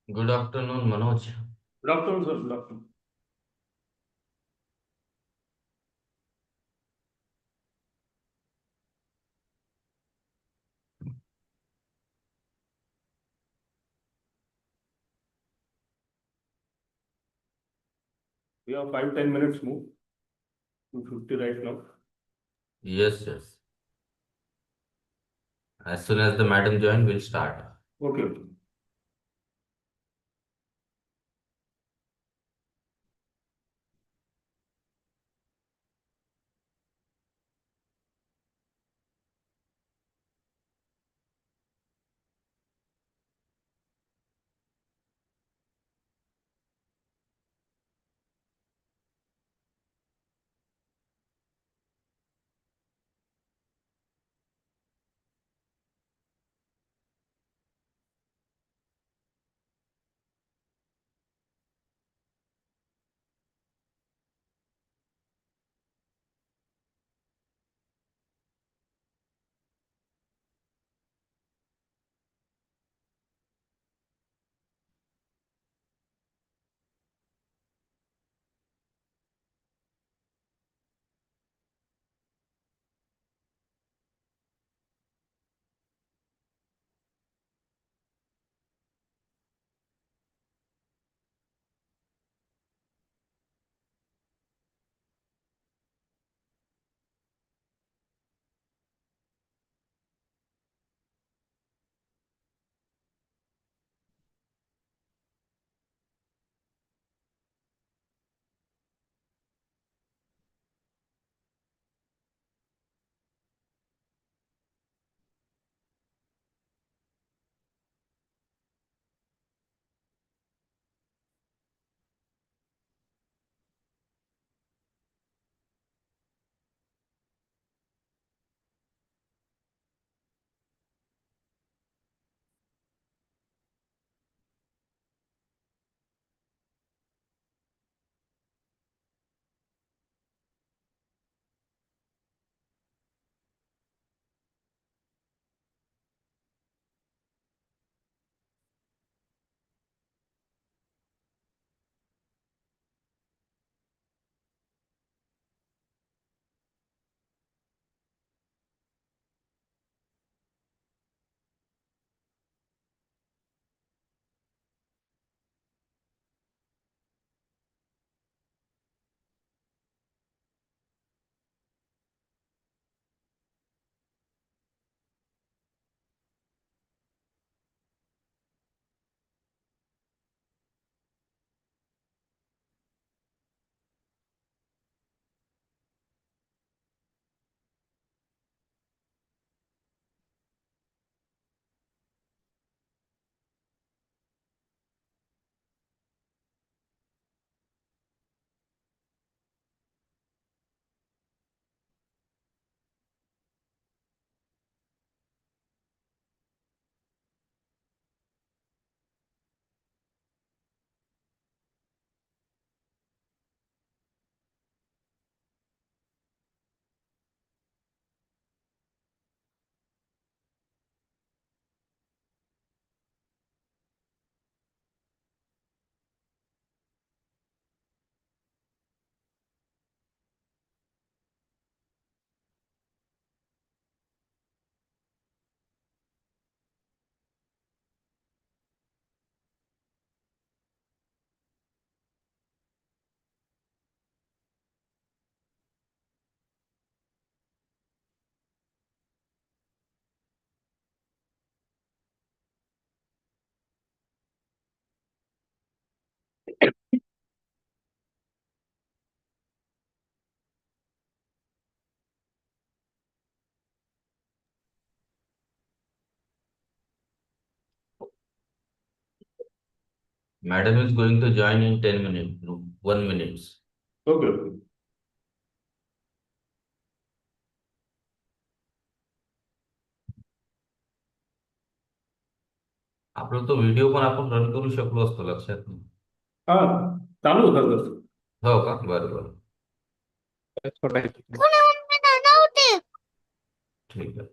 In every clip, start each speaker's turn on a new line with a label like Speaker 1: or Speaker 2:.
Speaker 1: Good afternoon, Manoj.
Speaker 2: Good afternoon, sir. Good afternoon. We have 5-10 minutes more. 2:50 right now.
Speaker 1: Yes, yes. As soon as the madam join, we'll start.
Speaker 2: Okay. Okay.
Speaker 1: Madam is going to join in 10 minutes, no, 1 minute.
Speaker 2: Okay. Okay.
Speaker 1: आपलं तो video पण आपण run करू शकलो असतो, लक्षात नाही.
Speaker 2: हा चालू होता तसं.
Speaker 1: हो का? बरं बरं.
Speaker 2: सोडायचं.
Speaker 1: ठीक आहे.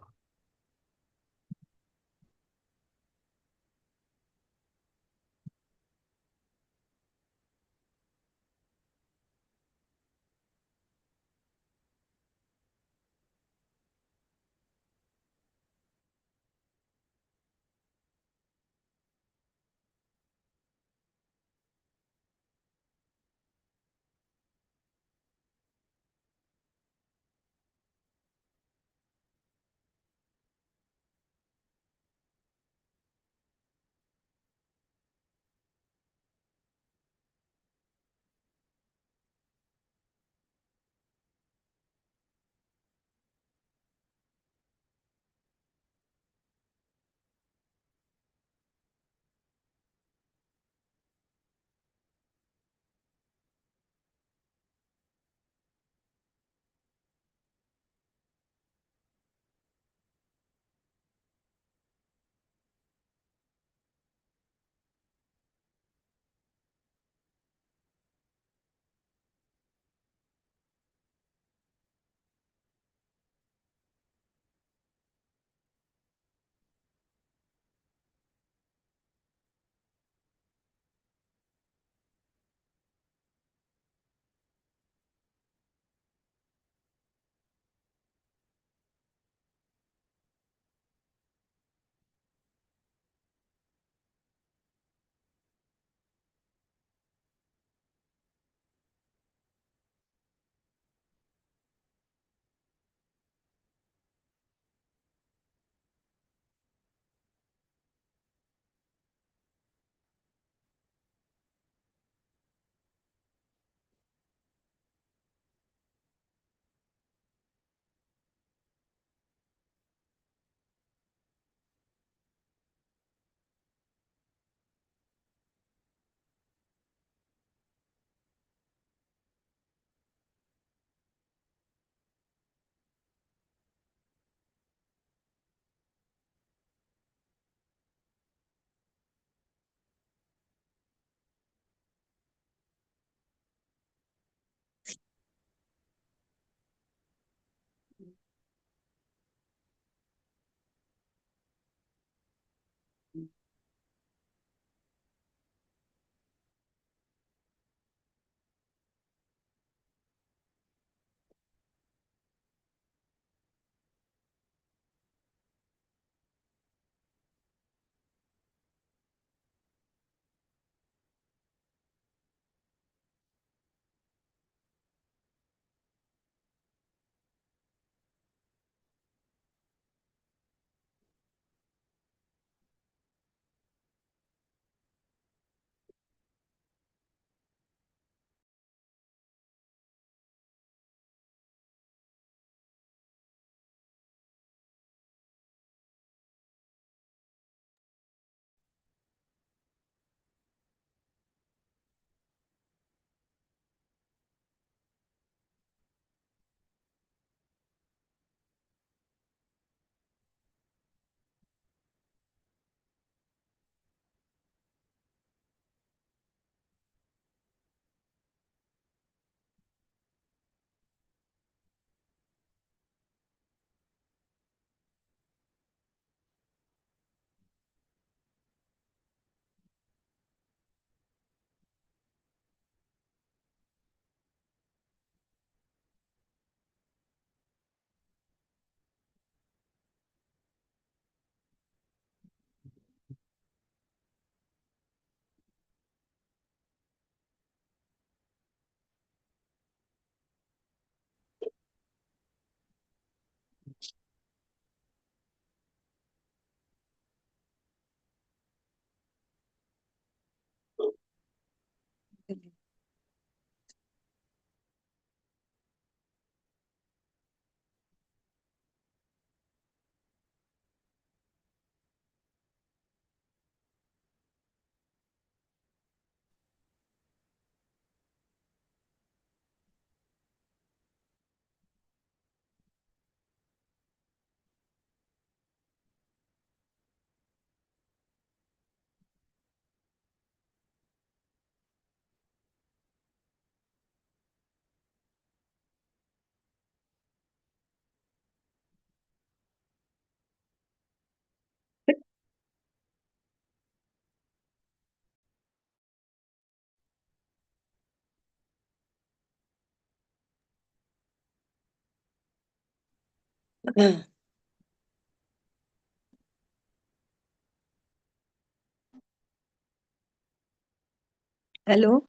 Speaker 3: Hello.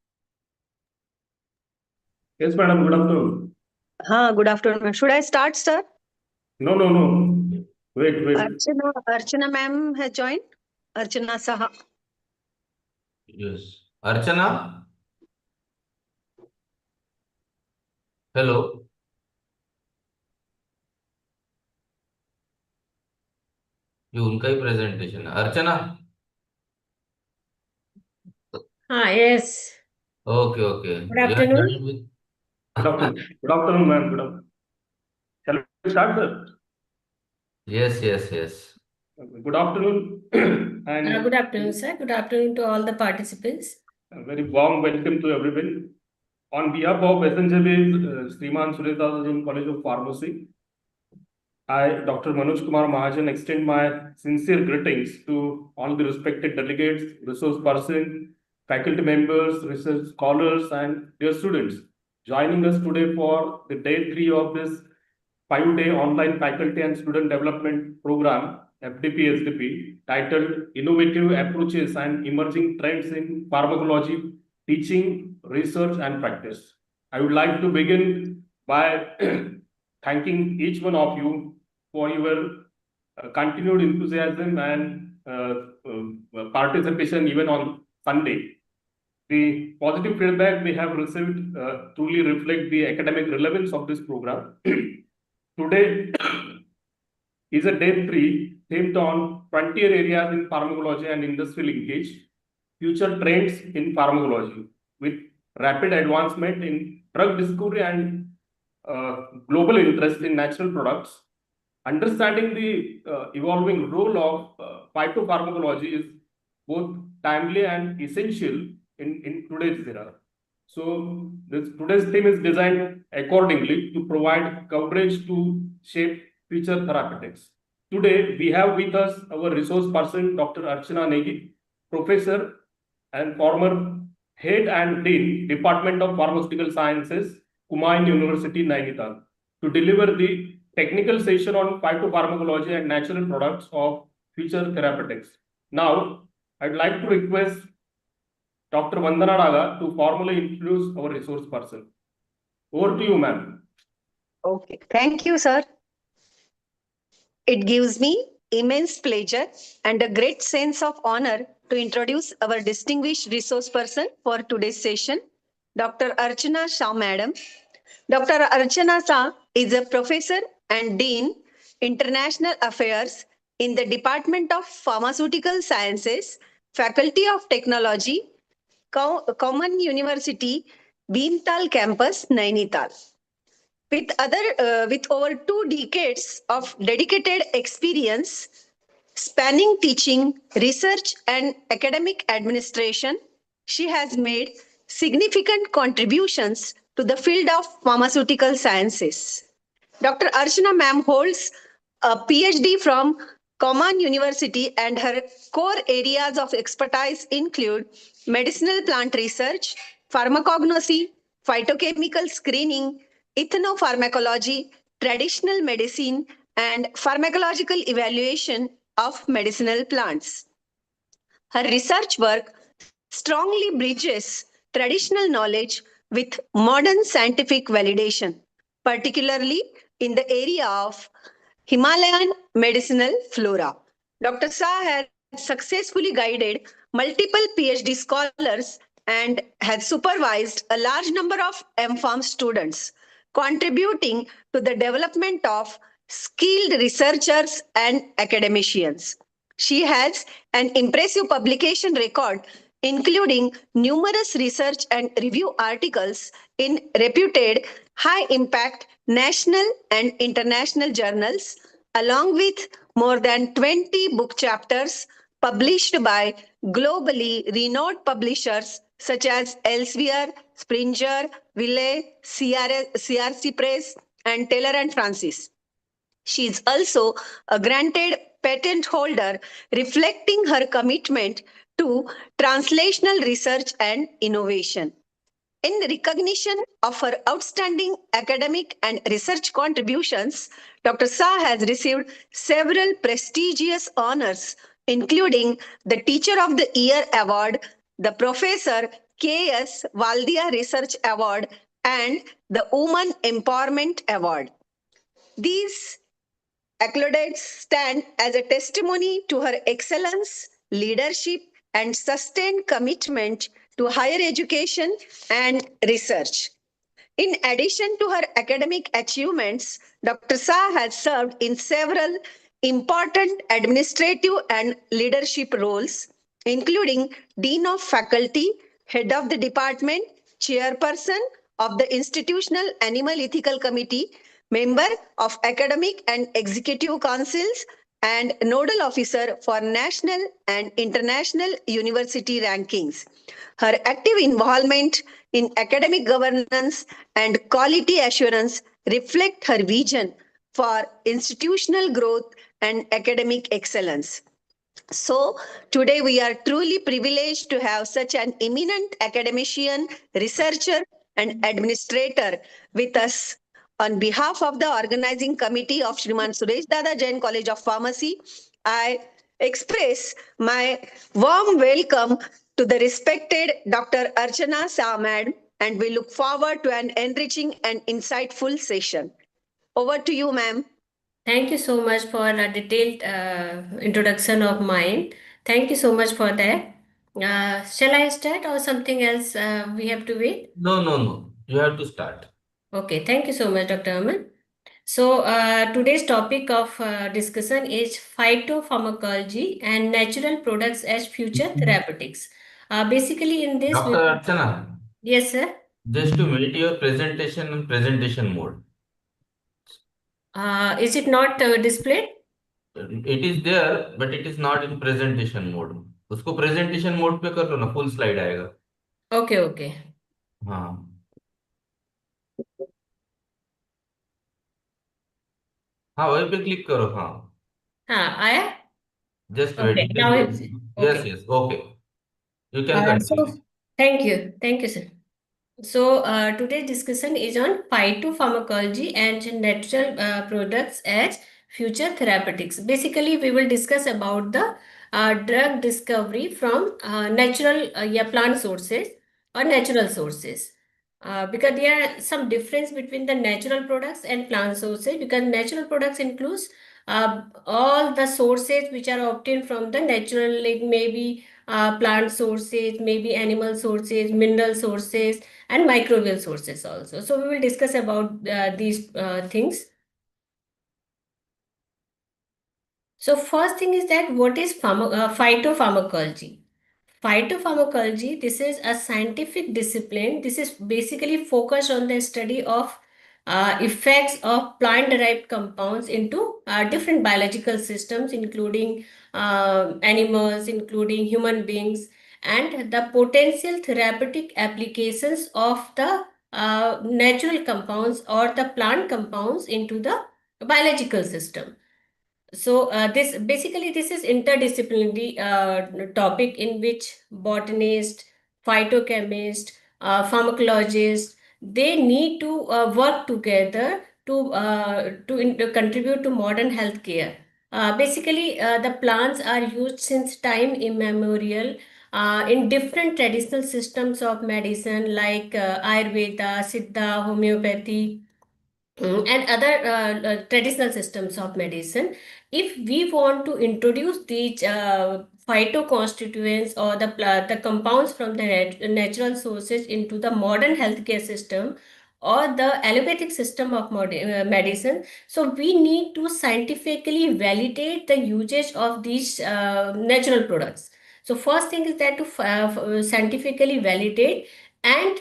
Speaker 2: Yes, madam. Good afternoon.
Speaker 3: Good afternoon. Should I start, sir?
Speaker 2: No, no, no. Wait.
Speaker 3: Archana ma'am has joined. Archana Saha.
Speaker 1: Yes. Archana? Hello. ये उनका ही प्रेजेंटेशन है। अर्चना?
Speaker 4: Yes.
Speaker 1: Okay, okay.
Speaker 4: Good
Speaker 1: You are
Speaker 4: afternoon.
Speaker 1: joined with
Speaker 2: Good afternoon. Good afternoon, ma'am. Good afternoon. Shall we start, sir?
Speaker 1: Yes.
Speaker 2: Good afternoon, and
Speaker 4: Good afternoon, sir. Good afternoon to all the participants.
Speaker 2: a very warm welcome to everyone. On behalf of SNJB's Sriman Suresh Dadaji College of Pharmacy, I, Dr. Manoj Kumar Mahajan, extend my sincere greetings to all the respected delegates, resource persons, faculty members, research scholars, and dear students joining us today for the day 3 of this 5-day online faculty and student development program, FDP-SDP, titled Innovative Approaches and Emerging Trends in Pharmacology, Teaching, Research, and Practice. I would like to begin by thanking each one of you for your continued enthusiasm and participation even on Sunday. The positive feedback we have received truly reflect the academic relevance of this program. Today is a day 3 themed on frontier areas in pharmacology and industrial linkage, future trends in pharmacology with rapid advancement in drug discovery and global interest in natural products. Understanding the evolving role of phytopharmacology is both timely and essential in today's era. So today's theme is designed accordingly to provide coverage to shape future therapeutics. Today, we have with us our resource person, Dr. Archana Negi, professor and former head and dean, Department of Pharmaceutical Sciences, Kumaon University, Nainital, to deliver the technical session on phytopharmacology and natural products of future therapeutics. Now, I'd like to request Dr. Vandana Raga to formally introduce our resource person. Over to you, ma'am.
Speaker 3: Okay. Thank you, sir. It gives me immense pleasure and a great sense of honor to introduce our distinguished resource person for today's session, Dr. Archana Shah, Madam. Dr. Archana Shah is a professor and dean, International Affairs in the Department of Pharmaceutical Sciences, Faculty of Technology, Common University, Beental Campus, Nainital. With over 2 decades of dedicated experience spanning teaching, research, and academic administration, she has made significant contributions to the field of pharmaceutical sciences. Dr. Archana ma'am holds a PhD from Common University, and her core areas of expertise include medicinal plant research, pharmacognosy, phytochemical screening, ethnopharmacology, traditional medicine, and pharmacological evaluation of medicinal plants. Her research work strongly bridges traditional knowledge with modern scientific validation, particularly in the area of Himalayan medicinal flora. Dr. Shah has successfully guided multiple PhD scholars and has supervised a large number of MPharm students, contributing to the development of skilled researchers and academicians. She has an impressive publication record, including numerous research and review articles in reputed high impact national and international journals, along with more than 20 book chapters published by globally renowned publishers such as Elsevier, Springer, Wiley, CRC Press, and Taylor and Francis. She is also a granted patent holder, reflecting her commitment to translational research and innovation. In recognition of her outstanding academic and research contributions, Dr. Shah has received several prestigious honors, including the Teacher of the Year Award, the Professor K.S. Waldia Research Award, and the Woman Empowerment Award. These accolades stand as a testimony to her excellence, leadership, and sustained commitment to higher education and research. In addition to her academic achievements, Dr. Shah has served in several important administrative and leadership roles, including Dean of Faculty, Head of the Department, Chairperson of the Institutional Animal Ethical Committee, Member of Academic and Executive Councils, and Nodal Officer for National and International University Rankings. Her active involvement in academic governance and quality assurance reflect her vision for institutional growth and academic excellence. So, today we are truly privileged to have such an eminent academician, researcher, and administrator with us. On behalf of the organizing committee of Shriman Suresh Dada Jain College of Pharmacy, I express my warm welcome to the respected Dr. Archana Samad, and we look forward to an enriching and insightful session. Over to you, ma'am.
Speaker 4: Thank you so much for a detailed introduction of mine. Thank you so much for that. Shall I start or something else we have to wait?
Speaker 1: No, no, no. You have to start.
Speaker 4: Okay, thank you so much, Dr. Aman. So, today's topic of discussion is phytopharmacology and natural products as future therapeutics. Basically, in this, we
Speaker 1: Dr. Archana,
Speaker 4: yes, sir.
Speaker 1: just to meet your presentation in presentation mode.
Speaker 4: Is it not displayed?
Speaker 1: It is there, but it is not in presentation mode. उसको presentation mode पे कर लो ना, full slide आएगा.
Speaker 4: Okay, okay.
Speaker 1: हाँ. हाँ, वही पे click करो. हाँ.
Speaker 4: हाँ, आया?
Speaker 1: Just wait.
Speaker 4: Okay, now it's
Speaker 1: Yes,
Speaker 4: okay.
Speaker 1: yes. Okay. You can continue.
Speaker 4: So, thank you, sir. So, today's discussion is on phytopharmacology and natural products as future therapeutics. Basically, we will discuss about the drug discovery from natural plant sources or natural sources. Because there are some difference between the natural products and plant sources, because natural products includes all the sources which are obtained from the natural, like maybe plant sources, maybe animal sources, mineral sources, and microbial sources also. So we will discuss about these things. So first thing is that what is phytopharmacology? Phytopharmacology, this is a scientific discipline. This is basically focused on the study of effects of plant-derived compounds into different biological systems, including animals, including human beings, and the potential therapeutic applications of the natural compounds or the plant compounds into the biological system. So this is interdisciplinary topic in which botanist, phytochemist, pharmacologist, they need to work together to contribute to modern healthcare. The plants are used since time immemorial in different traditional systems of medicine like Ayurveda, Siddha, homeopathy, and other traditional systems of medicine. If we want to introduce these phytoconstituents or the compounds from the natural sources into the modern healthcare system or the allopathic system of medicine. So we need to scientifically validate the usage of these natural products. So first thing is that to scientifically validate, and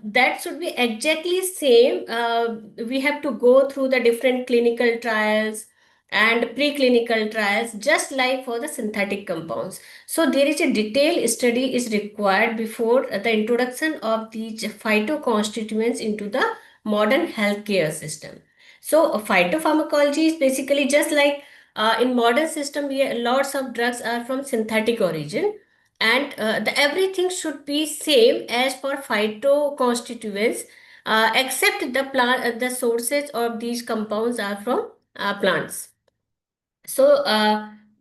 Speaker 4: that should be exactly same. We have to go through the different clinical trials and preclinical trials, just like for the synthetic compounds. So there is a detailed study is required before the introduction of these phytoconstituents into the modern healthcare system. So phytopharmacology is basically just like in modern system, lots of drugs are from synthetic origin, and everything should be same as for phytoconstituents, except the sources of these compounds are from plants. So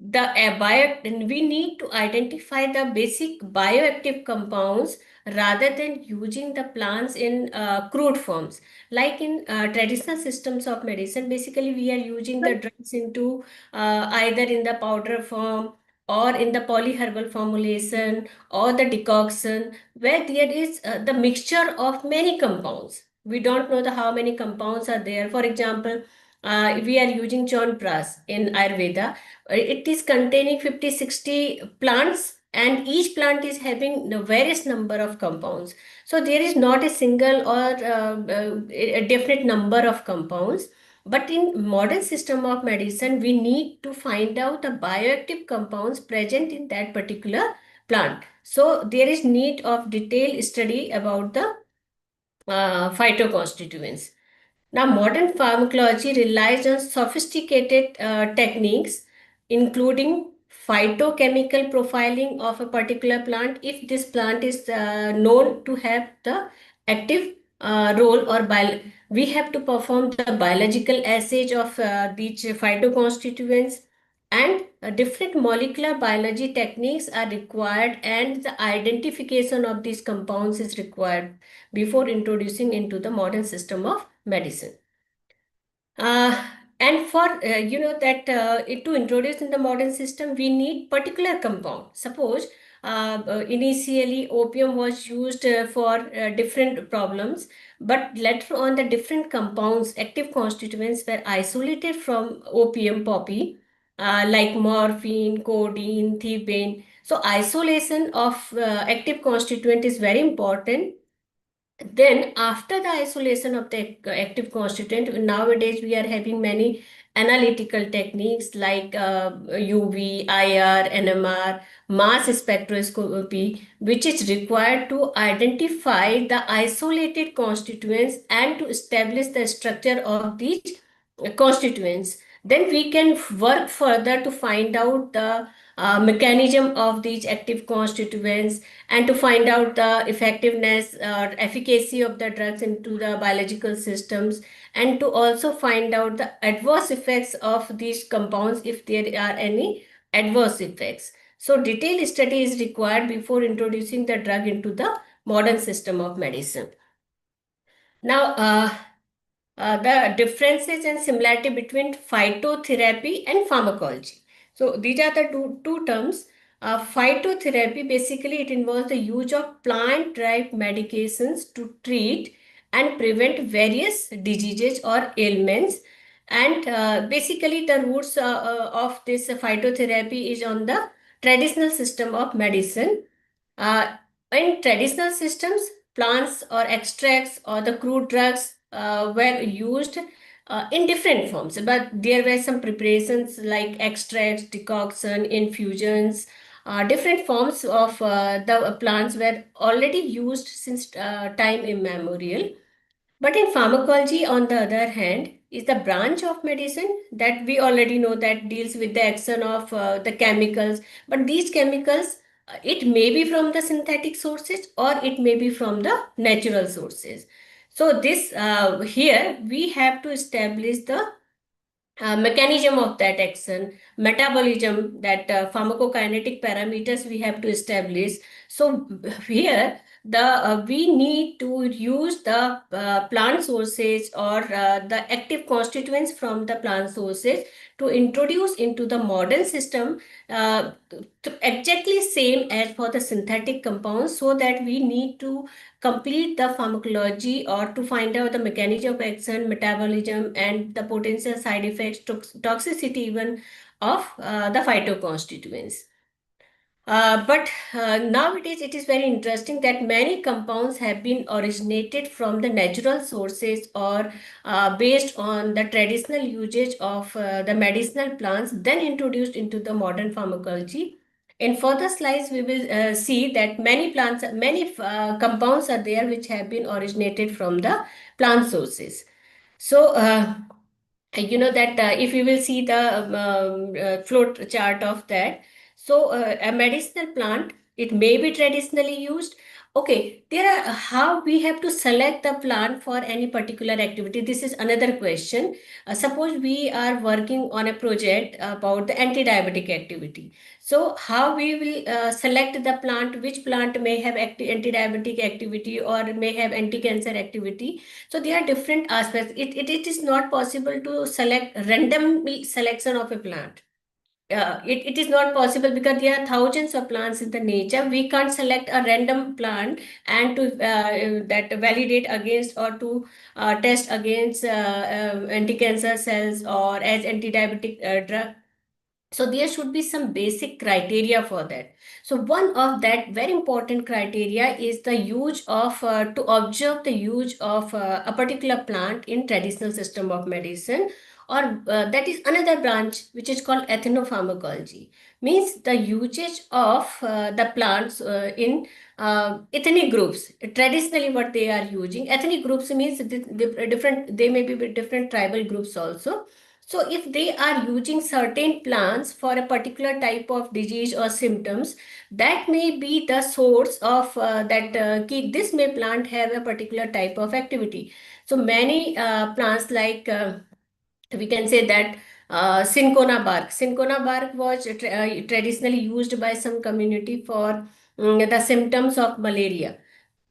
Speaker 4: we need to identify the basic bioactive compounds rather than using the plants in crude forms. Like in traditional systems of medicine, basically we are using the drugs into either in the powder form or in the polyherbal formulation or the decoction, where there is the mixture of many compounds. We don't know the how many compounds are there. For example, we are using Chyawanprash in Ayurveda. It is containing 50-60 plants, and each plant is having a various number of compounds. So there is not a single or a definite number of compounds. But in modern system of medicine, we need to find out the bioactive compounds present in that particular plant. So there is need of detailed study about the phytoconstituents. Now, modern pharmacology relies on sophisticated techniques, including phytochemical profiling of a particular plant. If this plant is known to have the active role, or we have to perform the biological assays of these phytoconstituents, and different molecular biology techniques are required, and the identification of these compounds is required before introducing into the modern system of medicine. Uh, and for to introduce in the modern system, we need particular compound. Suppose initially opium was used for different problems, but later on the different compounds, active constituents were isolated from opium poppy, like morphine, codeine, thebaine. So isolation of active constituent is very important. Then, after the isolation of the active constituent, nowadays we are having many analytical techniques like UV, IR, NMR, mass spectroscopy, which is required to identify the isolated constituents and to establish the structure of these constituents. Then we can work further to find out the mechanism of these active constituents, and to find out the effectiveness or efficacy of the drugs into the biological systems, and to also find out the adverse effects of these compounds if there are any adverse effects. So detailed study is required before introducing the drug into the modern system of medicine. Now, the differences and similarity between phytotherapy and pharmacology. So these are the two terms. Phytotherapy, basically it involves the use of plant-derived medications to treat and prevent various diseases or ailments. And basically the roots of this phytotherapy is on the traditional system of medicine. Uh, in traditional systems, plants or extracts or the crude drugs were used in different forms, but there were some preparations like extracts, decoction, infusions, different forms of the plants were already used since time immemorial. But in pharmacology, on the other hand, is the branch of medicine that we already know that deals with the action of the chemicals. But these chemicals, it may be from the synthetic sources or it may be from the natural sources. So this here we have to establish the mechanism of that action, metabolism, that pharmacokinetic parameters we have to establish. So here we need to use the plant sources or the active constituents from the plant sources to introduce into the modern system, exactly same as for the synthetic compounds, so that we need to complete the pharmacology or to find out the mechanism of action, metabolism, and the potential side effects, toxicity even of the phytoconstituents. But nowadays it is very interesting that many compounds have been originated from the natural sources or based on the traditional usage of the medicinal plants, then introduced into the modern pharmacology. In further slides, we will see that many compounds are there which have been originated from the plant sources. So, you know that if you will see the flow chart of that, so a medicinal plant, it may be traditionally used. Okay, there are how we have to select the plant for any particular activity. This is another question. Suppose we are working on a project about the anti-diabetic activity. So how we will select the plant, which plant may have anti-diabetic activity or may have anti-cancer activity. So there are different aspects. It is not possible to select random selection of a plant. It is not possible because there are thousands of plants in the nature. We can't select a random plant and to that validate against or to test against anti-cancer cells or as anti-diabetic drug. So there should be some basic criteria for that. So one of that very important criteria is the use of to observe the use of a particular plant in traditional system of medicine, or that is another branch which is called ethnopharmacology. Means the usage of the plants in ethnic groups. Traditionally, what they are using ethnic groups means different. They may be different tribal groups also. So if they are using certain plants for a particular type of disease or symptoms, that may be the source of this may plant have a particular type of activity. So many plants like we can say that cinchona bark. Cinchona bark was traditionally used by some community for the symptoms of malaria.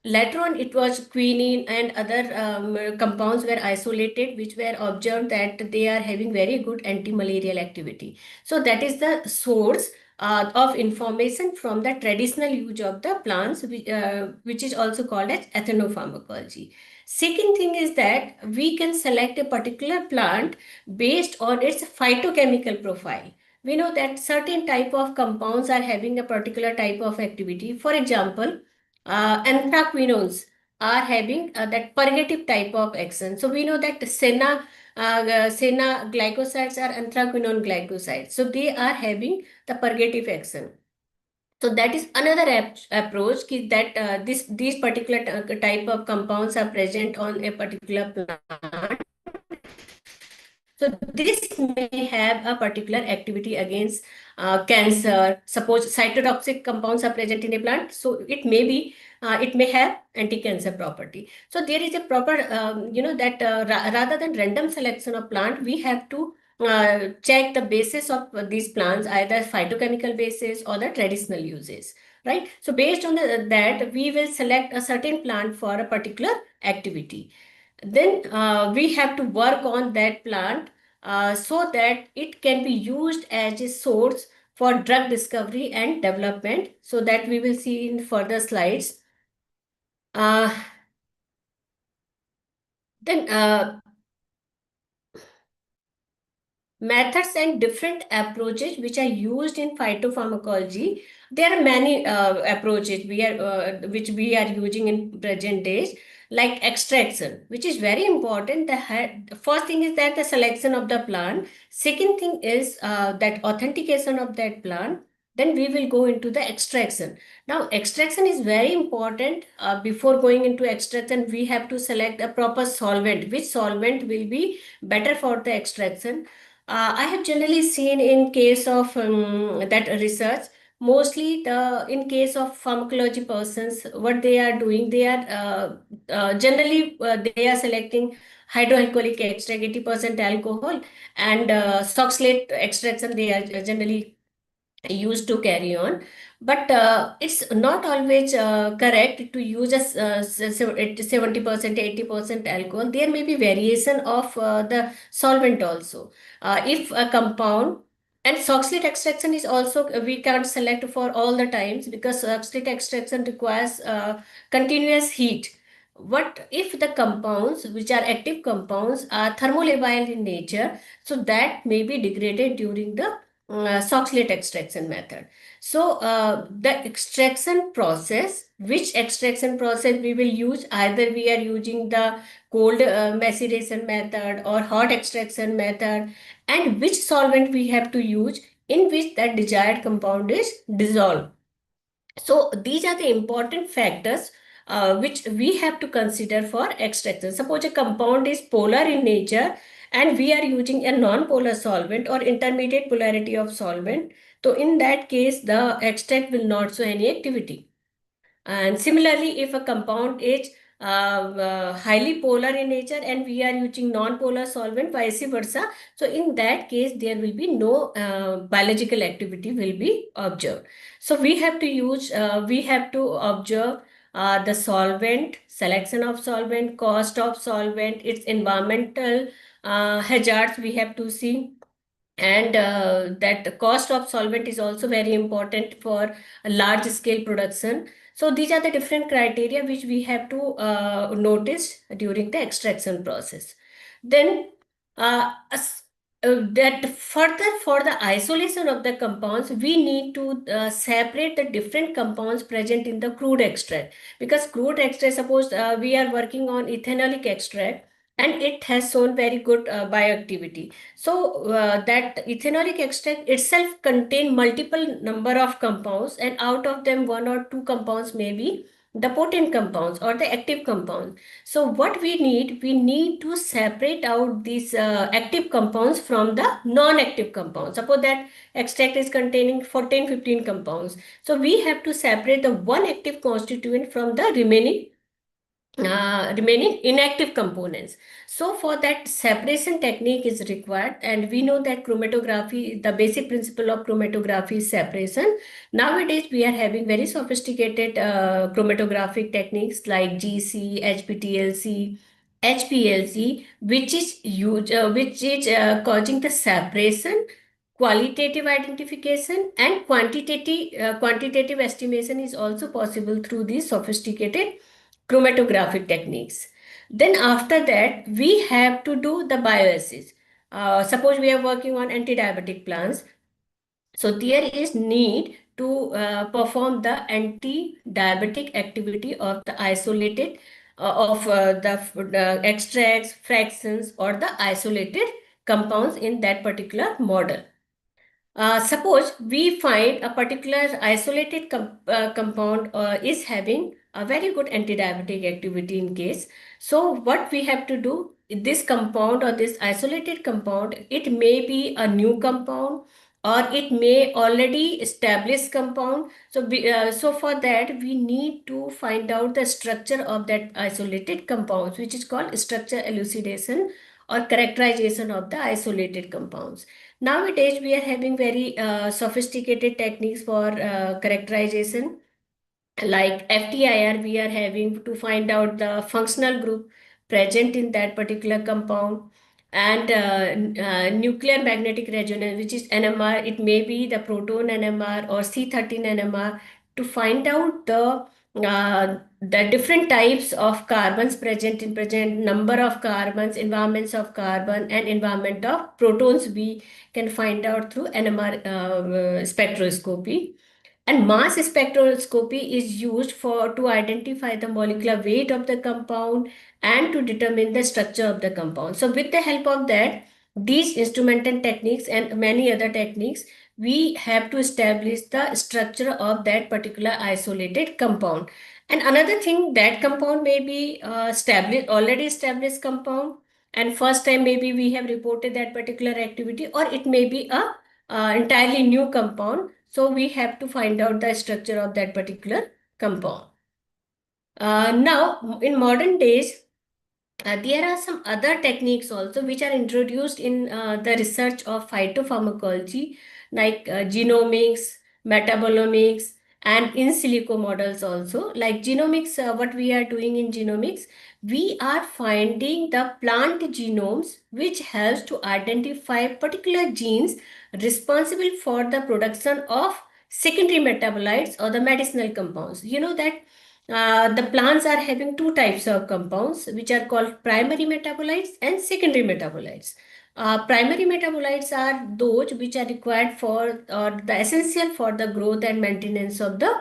Speaker 4: Later on, it was quinine and other compounds were isolated, which were observed that they are having very good anti-malarial activity. So that is the source of information from the traditional use of the plants, which is also called as ethnopharmacology. Second thing is that we can select a particular plant based on its phytochemical profile. We know that certain type of compounds are having a particular type of activity. For example, anthraquinones are having that purgative type of action. So we know that Sena glycosides are anthraquinone glycosides. So they are having the purgative action. So that is another approach that these particular type of compounds are present on a particular plant. So this may have a particular activity against cancer. Suppose cytotoxic compounds are present in a plant, so it may have anti-cancer property. So there is a proper, that rather than random selection of plant, we have to check the basis of these plants, either phytochemical basis or the traditional uses, right? So based on that, we will select a certain plant for a particular activity. Then we have to work on that plant so that it can be used as a source for drug discovery and development, so that we will see in further slides. Then methods and different approaches which are used in phytopharmacology. There are many approaches which we are using in present days, like extraction, which is very important. The first thing is that the selection of the plant. Second thing is that authentication of that plant. Then we will go into the extraction. Now, extraction is very important. Before going into extraction, we have to select a proper solvent. Which solvent will be better for the extraction? I have generally seen in case of that research, mostly in case of pharmacology persons, what they are doing, they are generally they are selecting hydroalcoholic extract, 80% alcohol, and salts extraction they are generally used to carry on. But it's not always correct to use a 70%, 80% alcohol. There may be variation of the solvent also. If a compound and oxalate extraction is also, we can't select for all the times because oxalate extraction requires continuous heat. What if the compounds, which are active compounds, are thermolabile in nature, so that may be degraded during the oxalate extraction method. So the extraction process, which extraction process we will use, either we are using the cold maceration method or hot extraction method, and which solvent we have to use in which that desired compound is dissolved. So these are the important factors which we have to consider for extraction. Suppose a compound is polar in nature and we are using a non-polar solvent or intermediate polarity of solvent. So in that case, the extract will not show any activity. And similarly, if a compound is highly polar in nature and we are using non-polar solvent, vice versa, so in that case, there will be no biological activity will be observed. So we have to observe the solvent, selection of solvent, cost of solvent, its environmental hazards we have to see, and that the cost of solvent is also very important for a large scale production. So these are the different criteria which we have to notice during the extraction process. Then that further, for the isolation of the compounds, we need to separate the different compounds present in the crude extract, because crude extract, suppose we are working on ethanolic extract and it has shown very good bioactivity. So that ethanolic extract itself contain multiple number of compounds, and out of them one or two compounds may be the potent compounds or the active compounds. So what we need to separate out these active compounds from the non-active compounds. Suppose that extract is containing 14, 15 compounds. So we have to separate the one active constituent from the remaining inactive components. So for that, separation technique is required, and we know that chromatography, the basic principle of chromatography is separation. Nowadays we are having very sophisticated chromatographic techniques like GC, HPTLC, HPLC, which is causing the separation, qualitative identification, and quantitative estimation is also possible through these sophisticated chromatographic techniques. Then after that, we have to do the bioassays. Suppose we are working on anti-diabetic plants. So there is need to perform the anti-diabetic activity of the isolated the extracts, fractions, or the isolated compounds in that particular model. Suppose we find a particular isolated compound is having a very good anti-diabetic activity in case. So what we have to do, this compound or this isolated compound, it may be a new compound or it may already established compound. So for that, we need to find out the structure of that isolated compounds, which is called structure elucidation or characterization of the isolated compounds. Nowadays, we are having very sophisticated techniques for characterization. Like FTIR, we are having to find out the functional group present in that particular compound, and nuclear magnetic resonance, which is NMR. It may be the proton NMR or C13 NMR, to find out the different types of carbons present, number of carbons, environments of carbon, and environment of protons. We can find out through NMR spectroscopy. And mass spectroscopy is used for to identify the molecular weight of the compound and to determine the structure of the compound. So with the help of that, these instrumental techniques and many other techniques, we have to establish the structure of that particular isolated compound. And another thing, that compound may be already established compound, and first time maybe we have reported that particular activity, or it may be a entirely new compound. So we have to find out the structure of that particular compound. Now, in modern days, there are some other techniques also which are introduced in the research of phytopharmacology, like genomics, metabolomics, and in silico models also. Like genomics, what we are doing in genomics, we are finding the plant genomes, which helps to identify particular genes responsible for the production of secondary metabolites or the medicinal compounds. You know that the plants are having two types of compounds, which are called primary metabolites and secondary metabolites. Primary metabolites are those which are required for or the essential for the growth and maintenance of the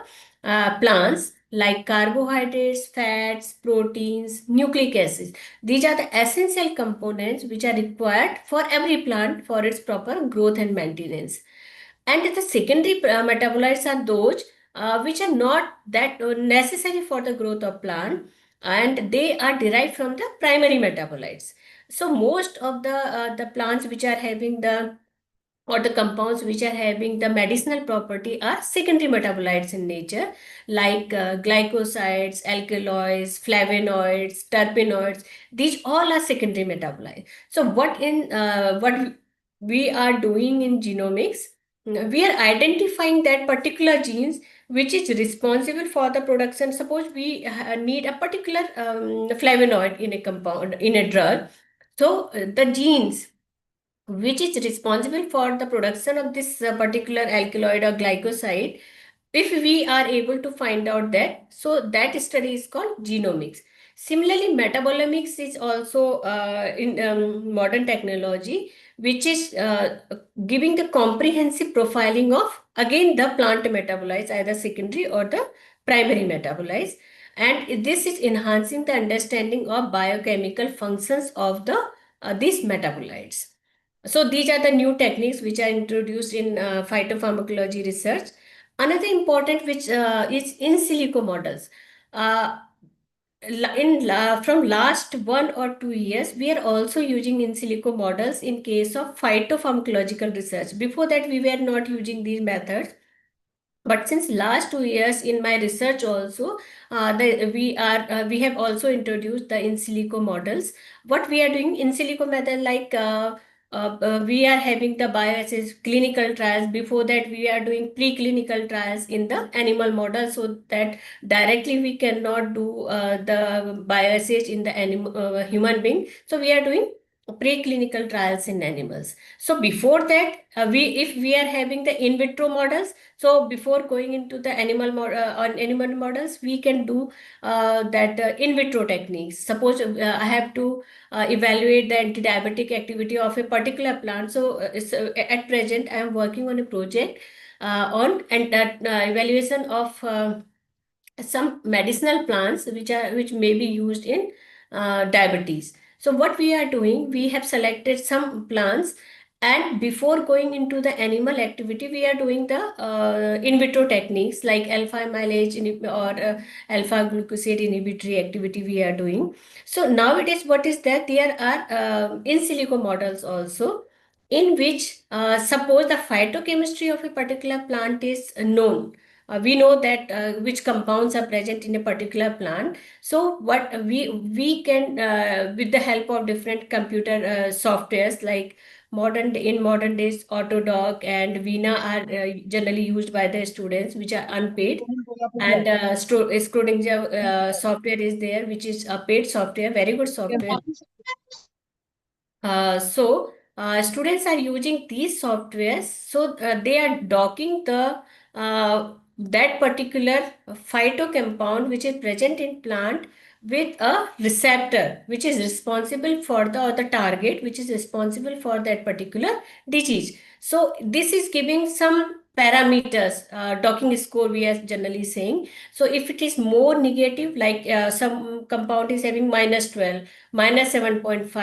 Speaker 4: plants, like carbohydrates, fats, proteins, nucleic acids. These are the essential components which are required for every plant for its proper growth and maintenance. And the secondary metabolites are those which are not that necessary for the growth of plant, and they are derived from the primary metabolites. So most of the plants which are having the or the compounds which are having the medicinal property are secondary metabolites in nature, like glycosides, alkaloids, flavonoids, terpenoids. These all are secondary metabolites. So what we are doing in genomics, we are identifying that particular genes which is responsible for the production. Suppose we need a particular flavonoid in a compound, in a drug. So the genes which is responsible for the production of this particular alkaloid or glycoside, if we are able to find out that, so that study is called genomics. Similarly, metabolomics is also in modern technology, which is giving the comprehensive profiling of again the plant metabolites, either secondary or the primary metabolites, and this is enhancing the understanding of biochemical functions of the these metabolites. So these are the new techniques which are introduced in phytopharmacology research. Another important which is in silico models. Uh, from last 1 or 2 years, we are also using in silico models in case of phytopharmacological research. Before that, we were not using these methods. But since last 2 years in my research also, we have also introduced the in silico models. What we are doing in silico method, like we are having the bioassays clinical trials. Before that, we are doing preclinical trials in the animal model, so that directly we cannot do the bioassays in the animal human being. So we are doing preclinical trials in animals. So before that, if we are having the in vitro models, so before going into the on animal models, we can do that in vitro techniques. Suppose I have to evaluate the anti-diabetic activity of a particular plant. So at present, I am working on a project on evaluation of some medicinal plants which may be used in diabetes. So what we are doing, we have selected some plants, and before going into the animal activity, we are doing the in vitro techniques like alpha amylase or alpha glucoside inhibitory activity we are doing. So nowadays, what is that there are in silico models also, in which suppose the phytochemistry of a particular plant is known. We know that which compounds are present in a particular plant. So what we can with the help of different computer softwares, like in modern days, Autodoc and Veena are generally used by the students, which are unpaid. And Schrodinger software is there, which is a paid software, very good software. Students are using these softwares, so they are docking the that particular phytocompound which is present in plant with a receptor which is responsible for the or the target which is responsible for that particular disease. So this is giving some parameters, docking score we are generally saying. So if it is more negative, like some compound is having -12, -7.5.